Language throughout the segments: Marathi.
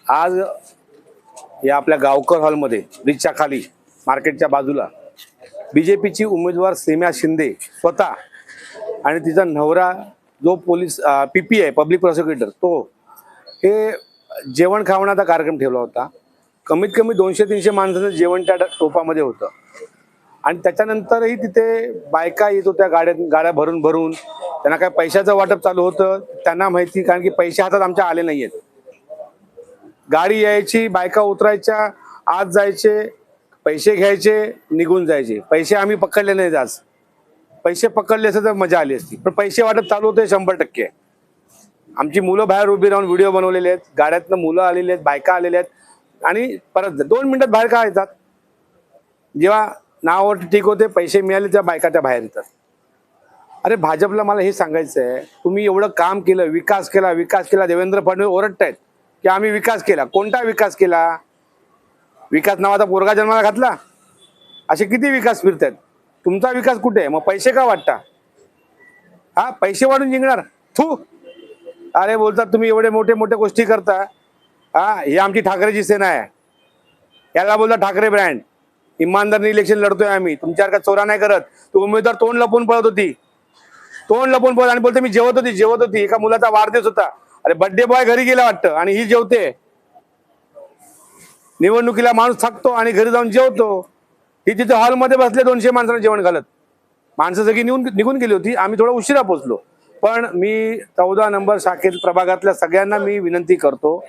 आज या आपल्या गावकर हॉलमध्ये ब्रिजच्या खाली मार्केटच्या बाजूला बीजेपीची उमेदवार सेम्या शिंदे स्वतः आणि तिचा नवरा जो पोलीस पीपी आहे, पब्लिक प्रॉसिक्युटर, तो हे जेवण खावण्याचा कार्यक्रम ठेवला होता. कमीत कमी 200-300 माणसाचं जेवण त्या टोपामध्ये होतं. आणि त्याच्यानंतरही तिथे बायका येत होत्या, गाड्या भरून भरून. त्यांना काय पैशाचं वाटप चालू होतं त्यांना माहिती, कारण की पैसे हातात आमच्या आले नाही आहेत. गाडी यायची, बायका उतरायच्या, आत जायचे, पैसे घ्यायचे, निघून जायचे. पैसे आम्ही पकडले नाहीत. आज पैसे पकडले असते तर मजा आली असती, पण पैसे वाटप चालू होते 100%. आमची मुलं बाहेर उभी राहून व्हिडिओ बनवलेले आहेत, गाड्यातनं मुलं आलेली आहेत, बायका आलेल्या आहेत. आणि परत 2 मिनिटात बाहेर का येतात? जेव्हा नावावर ठीक होते, पैसे मिळाले, त्या बायका त्या बाहेर येतात. अरे भाजपला मला हे सांगायचं आहे, तुम्ही एवढं काम केलं, विकास केला. देवेंद्र फडणवीस ओरडतायत की आम्ही विकास केला. कोणता विकास केला? विकास नावाचा पोरगा जन्माला घातला? असे किती विकास फिरतायत? तुमचा विकास कुठे आहे? मग पैसे का वाटता? हा, पैसे वाढून जिंकणार? थू. अरे बोलतात तुम्ही एवढे मोठे मोठे गोष्टी करता. हा, ही आमची ठाकरेची सेना आहे. याला बोलता ठाकरे ब्रँड. इमानदारीने इलेक्शन लढतोय आम्ही, तुमच्यासारखा चोरा नाही करत. तू उमेदवार तोंड लपून पळत होती, आणि बोलते मी जेवत होती. एका मुलाचा वाढदिवस होता. अरे बर्थडे बॉय घरी गेला वाटतं, आणि ही जेवते. निवडणुकीला माणूस थकतो आणि घरी जाऊन जेवतो. ही तिथे हॉलमध्ये बसले 200 माणसांना जेवण घालत. माणसं सगळी निघून गेली होती. आम्ही थोडा उशिरा पोहोचलो. पण मी 14 नंबर शाखेत प्रभागातल्या सगळ्यांना मी विनंती करतो,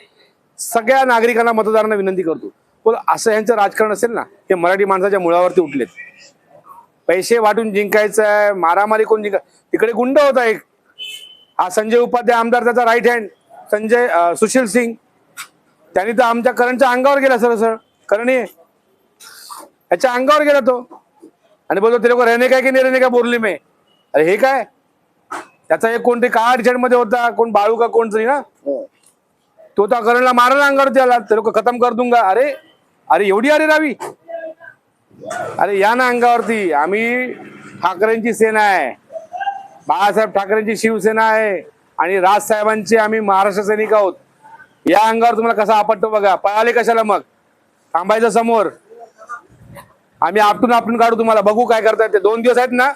सगळ्या नागरिकांना, मतदारांना विनंती करतो, बोल असं यांचं राजकारण असेल ना, हे मराठी माणसाच्या मुळावरती उठलेत. पैसे वाटून जिंकायचं आहे, मारामारी कोण तिकडे गुंड होता एक, हा संजय उपाध्याय आमदार, त्याचा राईट हँड सुशील सिंग. त्यांनी तर आमच्या करंटच्या अंगावर गेला, सरळ करणे याच्या अंगावर गेला तो, आणि बोलतो ते लोक रहने काय की नाही रहने का बोरली में. अरे हे काय? त्याचा एक कोणतरी काळा टी शर्ट मध्ये होता, कोण बाळू का कोण तरी ना, तो त्या करणला मारला अंगावरती आला. ते लोक खतम कर दूंगा. अरे एवढी अरे रावी. अरे या ना अंगावरती. आम्ही ठाकरेंची सेना आहे, बाळासाहेब ठाकरेंची शिवसेना आहे, आणि राजसाहेबांचे आम्ही महाराष्ट्र सैनिक आहोत. या अंगावर तुम्हाला कसा आपटतो बघा. पळाले कशाला मग? थांबायचं समोर. आम्ही आपटून काढू तुम्हाला. बघू काय करतायत ते. 2 दिवस आहेत ना,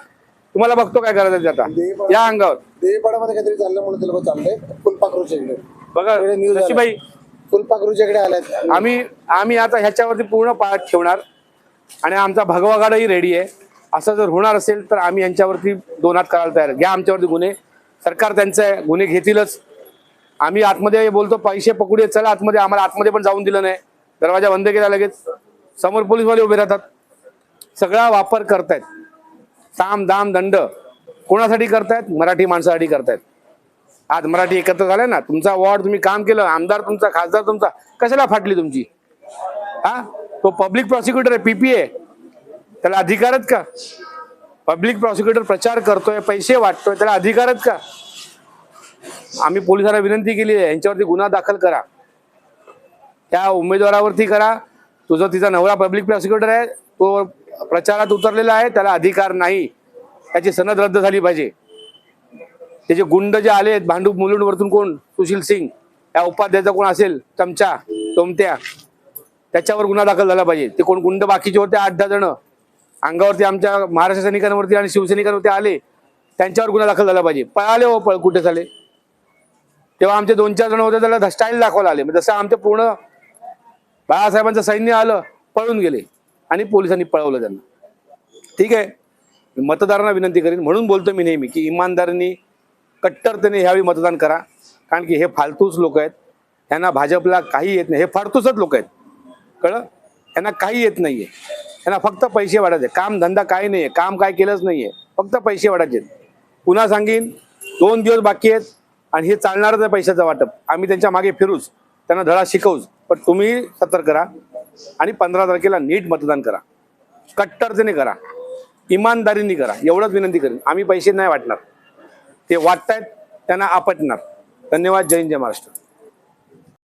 तुम्हाला बघतो काय करायचं ते. आता या अंगावर देवीपाड्यामध्ये काहीतरी चाललं म्हणून ते लोक चाललंय फुलपाखरूच्याकडे. बघा शशीबाई, फुलपाखरूच्याकडे आल्यात. आम्ही आता ह्याच्यावरती पूर्ण पाठ ठेवणार, आणि आमचा भगवागाडही रेडी आहे. असं जर होणार असेल तर आम्ही यांच्यावरती 2 हात करायला तयार. घ्या आमच्यावरती गुन्हे. सरकार त्यांचे गुन्हे घेतीलच. आम्ही आतमध्ये बोलतो पैसे पकडूया, चला आतमध्ये. आम्हाला आतमध्ये पण जाऊन दिलं नाही, दरवाजा बंद केला लगेच. समोर पोलीसवाले उभे राहतात. सगळा वापर करतायत. साम दाम दंड कोणासाठी करतायत? मराठी माणसासाठी करतायत. आज मराठी एकत्र झाले ना, तुमचा वॉर्ड तुम्ही काम केलं, आमदार तुमचा, खासदार तुमचा, कशाला फाटली तुमची? हा, तो पब्लिक प्रॉसिक्युटर आहे, पीपी आहे, त्याला अधिकार आहेत का? पब्लिक प्रॉसिक्युटर प्रचार करतोय, पैसे वाटतोय, त्याला अधिकार आहेत का? आम्ही पोलिसांना विनंती केली आहे, यांच्यावरती गुन्हा दाखल करा, त्या उमेदवारावरती करा. तिचा नवरा पब्लिक प्रॉसिक्युटर आहे, तो प्रचारात उतरलेला आहे, त्याला अधिकार नाही. त्याची सनद रद्द झाली पाहिजे. त्याचे गुंड जे आले आहेत भांडूप मुलुंडवरतून, कोण सुशील सिंग, या उपाध्यायाचा कोण असेल चमचा टोमत्या, त्याच्यावर गुन्हा दाखल झाला पाहिजे. ते कोण गुंड बाकीचे होते 8-10 जण अंगावरती आमच्या महाराष्ट्र सैनिकांवरती आणि शिवसैनिकांवरती आले, त्यांच्यावर गुन्हा दाखल झाला पाहिजे. पळाले हो, कुठे झाले? तेव्हा आमचे 2-4 जण होते, त्याला स्टाईल दाखवायला आले. जसं आमचं पूर्ण बाळासाहेबांचं सैन्य आलं, पळून गेले, आणि पोलिसांनी पळवलं त्यांना. ठीक आहे, मतदारांना विनंती करीन, म्हणून बोलतो मी नेहमी की इमानदारीने, कट्टरतेने ह्यावेळी मतदान करा. कारण की हे फालतूच लोक आहेत, त्यांना भाजपला काही येत नाही. हे फालतूच लोक आहेत, कळलं? त्यांना काही येत नाहीये. त्यांना फक्त पैसे वाढायचे. काम धंदा काही नाहीये, काम काय केलंच नाहीये, फक्त पैसे वाढायचे. पुन्हा सांगेन, 2 दिवस बाकी आहेत, आणि हे चालणारच आहे पैशाचं वाटप. आम्ही त्यांच्या मागे फिरूच, त्यांना धडा शिकवूच. पण तुम्ही सतर्क करा, आणि 15 तारखेला नीट मतदान करा, कट्टरतेने करा, इमानदारीने करा, एवढंच विनंती करेन. आम्ही पैसे नाही वाटणार, ते वाटतायत त्यांना आपटणार. धन्यवाद. जय हिंद, जय महाराष्ट्र.